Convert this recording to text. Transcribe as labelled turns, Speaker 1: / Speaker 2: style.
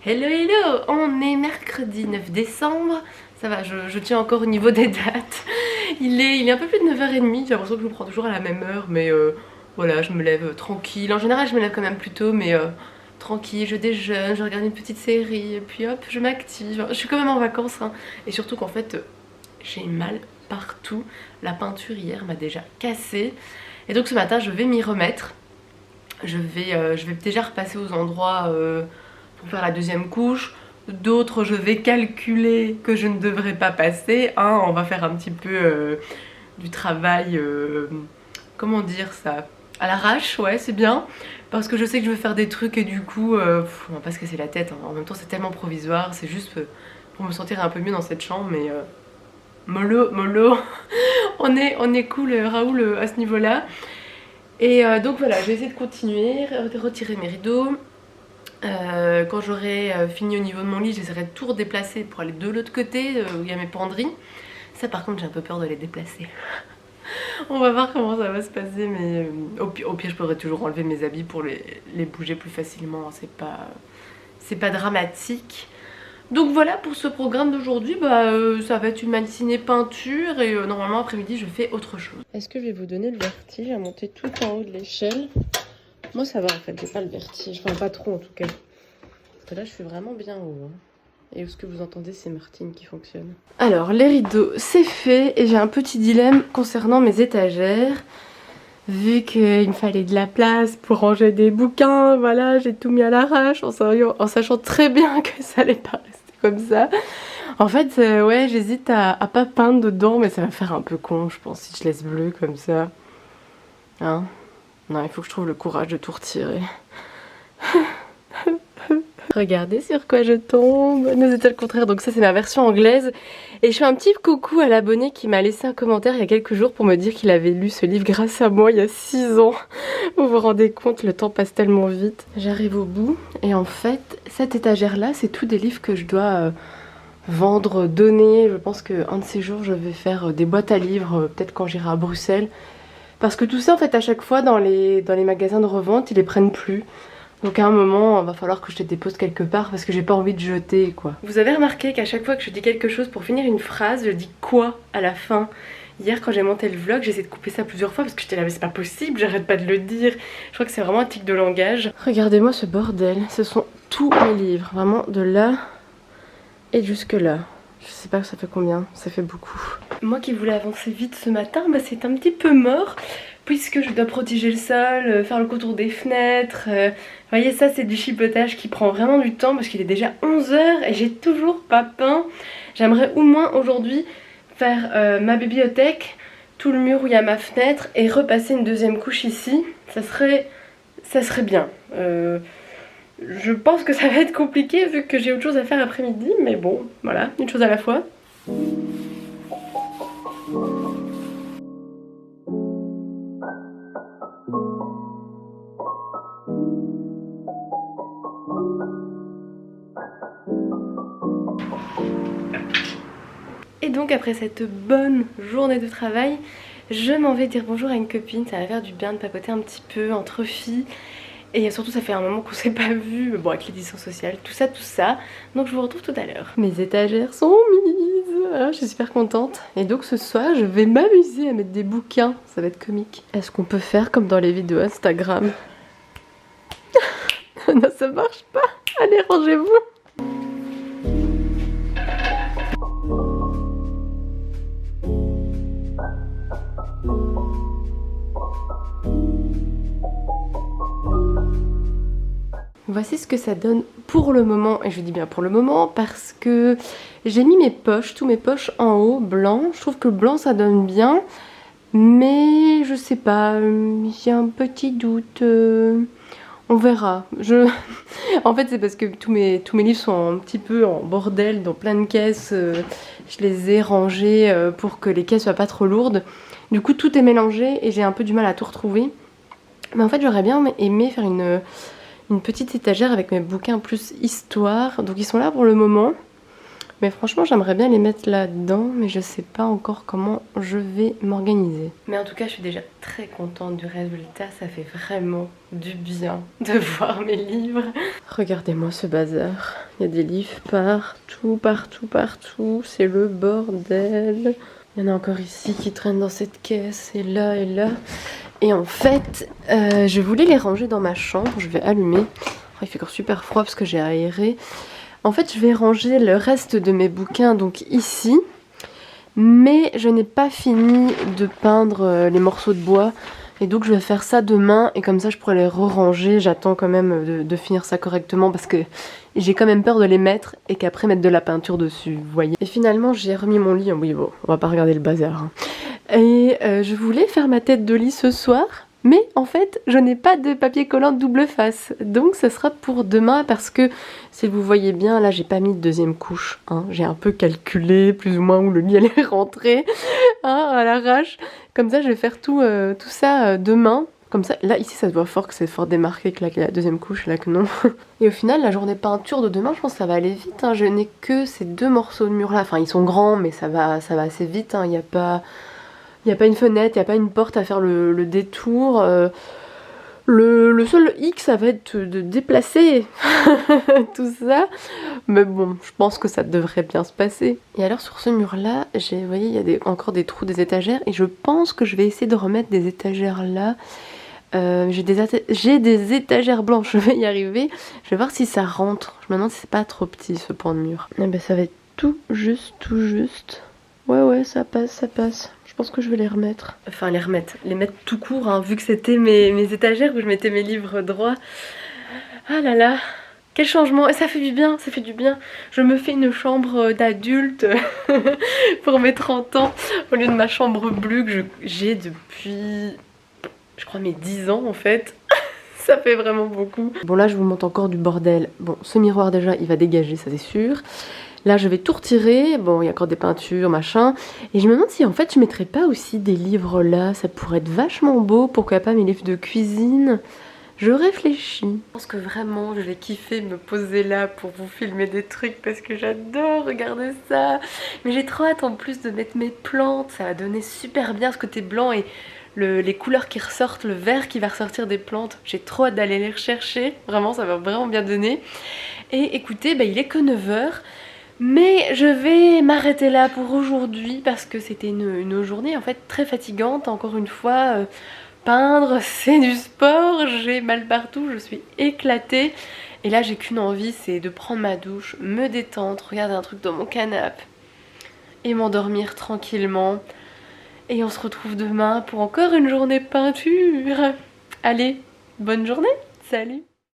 Speaker 1: Hello hello, on est mercredi 9 décembre, ça va, je tiens encore au niveau des dates. Il est un peu plus de 9h30, j'ai l'impression que je me prends toujours à la même heure, mais voilà, je me lève tranquille. En général je me lève quand même plus tôt, mais tranquille, je déjeune, je regarde une petite série, et puis hop, je m'active. Je suis quand même en vacances, hein. Et surtout qu'en fait, j'ai mal partout. La peinture hier m'a déjà cassée. Et donc ce matin, je vais m'y remettre. Je vais déjà repasser aux endroits pour faire la deuxième couche. D'autres, je vais calculer que je ne devrais pas passer. On va faire un petit peu du travail, comment dire ça, à l'arrache, ouais, c'est bien. Parce que je sais que je veux faire des trucs et du coup, on va pas se casser la tête, hein. En même temps, c'est tellement provisoire, c'est juste pour me sentir un peu mieux dans cette chambre, mais mollo, mollo. on est cool, Raoul, à ce niveau-là. Et donc voilà, je vais essayer de continuer, retirer mes rideaux. Quand j'aurai fini au niveau de mon lit, j'essaierai de tout redéplacer pour aller de l'autre côté où il y a mes penderies. Ça par contre j'ai un peu peur de les déplacer. On va voir comment ça va se passer, mais au pire je pourrais toujours enlever mes habits pour les bouger plus facilement, c'est pas dramatique. Donc voilà pour ce programme d'aujourd'hui, ça va être une matinée peinture et normalement après-midi je fais autre chose. Est-ce que je vais vous donner le vertige à monter tout en haut de l'échelle? Moi ça va en fait, j'ai pas le vertige, enfin pas trop en tout cas. Parce que là je suis vraiment bien haut, hein. Et ce que vous entendez, c'est Martine qui fonctionne. Alors les rideaux c'est fait et j'ai un petit dilemme concernant mes étagères. Vu qu'il me fallait de la place pour ranger des bouquins, voilà, j'ai tout mis à l'arrache en sachant très bien que ça allait pas rester comme ça. En fait, ouais, j'hésite à pas peindre dedans, mais ça va faire un peu con, je pense, si je laisse bleu comme ça. Hein? Non, il faut que je trouve le courage de tout retirer. Regardez sur quoi je tombe. Nous c'était le contraire, donc ça c'est ma version anglaise. Et je fais un petit coucou à l'abonné qui m'a laissé un commentaire il y a quelques jours pour me dire qu'il avait lu ce livre grâce à moi il y a 6 ans. Vous vous rendez compte, le temps passe tellement vite. J'arrive au bout et en fait, cette étagère là, c'est tous des livres que je dois vendre, donner. Je pense qu'un de ces jours je vais faire des boîtes à livres, peut-être quand j'irai à Bruxelles. Parce que tout ça en fait à chaque fois dans les magasins de revente, ils les prennent plus. Donc à un moment, il va falloir que je te dépose quelque part parce que j'ai pas envie de jeter quoi. Vous avez remarqué qu'à chaque fois que je dis quelque chose pour finir une phrase, je dis quoi à la fin. Hier quand j'ai monté le vlog, j'ai essayé de couper ça plusieurs fois parce que j'étais là mais c'est pas possible, j'arrête pas de le dire. Je crois que c'est vraiment un tic de langage. Regardez-moi ce bordel, ce sont tous mes livres, vraiment de là et jusque là. Je sais pas ça fait combien, ça fait beaucoup. Moi qui voulais avancer vite ce matin, c'est un petit peu mort. Puisque je dois protéger le sol, faire le contour des fenêtres. Vous voyez, ça c'est du chipotage qui prend vraiment du temps parce qu'il est déjà 11 h et j'ai toujours pas peint. J'aimerais au moins aujourd'hui faire ma bibliothèque, tout le mur où il y a ma fenêtre et repasser une deuxième couche ici. Ça serait bien. Je pense que ça va être compliqué vu que j'ai autre chose à faire après-midi, mais bon, voilà, une chose à la fois. Et donc après cette bonne journée de travail, je m'en vais dire bonjour à une copine. Ça va faire du bien de papoter un petit peu entre filles. Et surtout ça fait un moment qu'on s'est pas vu, bon avec les distances sociales, tout ça. Donc je vous retrouve tout à l'heure. Mes étagères sont mises, je suis super contente. Et donc ce soir je vais m'amuser à mettre des bouquins, ça va être comique. Est-ce qu'on peut faire comme dans les vidéos Instagram? Non ça marche pas, allez rangez-vous. Voici ce que ça donne pour le moment, et je dis bien pour le moment parce que j'ai mis mes poches, tous mes poches en haut, blanc. Je trouve que le blanc ça donne bien, mais je sais pas, j'ai un petit doute, on verra. En fait c'est parce que tous mes livres sont un petit peu en bordel, dans plein de caisses, je les ai rangés pour que les caisses soient pas trop lourdes. Du coup tout est mélangé et j'ai un peu du mal à tout retrouver. Mais en fait j'aurais bien aimé faire une petite étagère avec mes bouquins plus histoire. Donc ils sont là pour le moment. Mais franchement j'aimerais bien les mettre là-dedans, mais je sais pas encore comment je vais m'organiser. Mais en tout cas je suis déjà très contente du résultat, ça fait vraiment du bien de voir mes livres. Regardez-moi ce bazar, il y a des livres partout, partout, partout, c'est le bordel. Il y en a encore ici qui traînent dans cette caisse, et là et là. Et en fait, je voulais les ranger dans ma chambre, je vais allumer. Oh, il fait encore super froid parce que j'ai aéré. En fait, je vais ranger le reste de mes bouquins donc ici, mais je n'ai pas fini de peindre les morceaux de bois et donc je vais faire ça demain et comme ça je pourrai les re-ranger. J'attends quand même de finir ça correctement parce que j'ai quand même peur de les mettre et qu'après mettre de la peinture dessus, vous voyez. Et finalement j'ai remis mon lit, oui bon, on va pas regarder le bazar. Hein. Et je voulais faire ma tête de lit ce soir. Mais en fait, je n'ai pas de papier collant double face, donc ça sera pour demain parce que, si vous voyez bien, là j'ai pas mis de deuxième couche, hein. J'ai un peu calculé plus ou moins où le lit allait rentrer, hein, à l'arrache. Comme ça, je vais faire tout ça demain. Comme ça, là ici ça se voit fort que c'est fort démarqué que là qu'il y a la deuxième couche, là que non. Et au final, la journée peinture de demain, je pense que ça va aller vite, hein. Je n'ai que ces 2 morceaux de mur là, enfin ils sont grands mais ça va assez vite, hein. Il n'y a pas une fenêtre, il n'y a pas une porte à faire le détour. Le seul hic, ça va être de déplacer tout ça. Mais bon, je pense que ça devrait bien se passer. Et alors sur ce mur-là, vous voyez, il y a encore des trous des étagères. Et je pense que je vais essayer de remettre des étagères là. J'ai des étagères blanches, je vais y arriver. Je vais voir si ça rentre. Je me demande si c'est pas trop petit ce pan de mur. Et ben ça va être tout juste. Ouais, ça passe. Je pense que je vais les remettre. Enfin les mettre tout court, hein, vu que c'était mes étagères où je mettais mes livres droits. Ah là là, quel changement. Et ça fait du bien, ça fait du bien. Je me fais une chambre d'adulte pour mes 30 ans au lieu de ma chambre bleue que j'ai depuis, je crois, mes 10 ans en fait. Ça fait vraiment beaucoup. Bon là je vous montre encore du bordel. Bon, ce miroir déjà il va dégager, ça c'est sûr. Là je vais tout retirer, bon il y a encore des peintures, machin. Et je me demande si en fait je mettrais pas aussi des livres là, ça pourrait être vachement beau, pourquoi pas mes livres de cuisine. Je réfléchis. Je pense que vraiment je vais kiffer me poser là pour vous filmer des trucs parce que j'adore regarder ça. Mais j'ai trop hâte en plus de mettre mes plantes, ça va donner super bien ce côté blanc et les couleurs qui ressortent, le vert qui va ressortir des plantes. J'ai trop hâte d'aller les rechercher, vraiment ça va vraiment bien donner. Et écoutez, il est que 9h. Mais je vais m'arrêter là pour aujourd'hui parce que c'était une journée en fait très fatigante. Encore une fois, peindre c'est du sport, j'ai mal partout, je suis éclatée. Et là j'ai qu'une envie, c'est de prendre ma douche, me détendre, regarder un truc dans mon canapé et m'endormir tranquillement. Et on se retrouve demain pour encore une journée peinture. Allez, bonne journée, salut!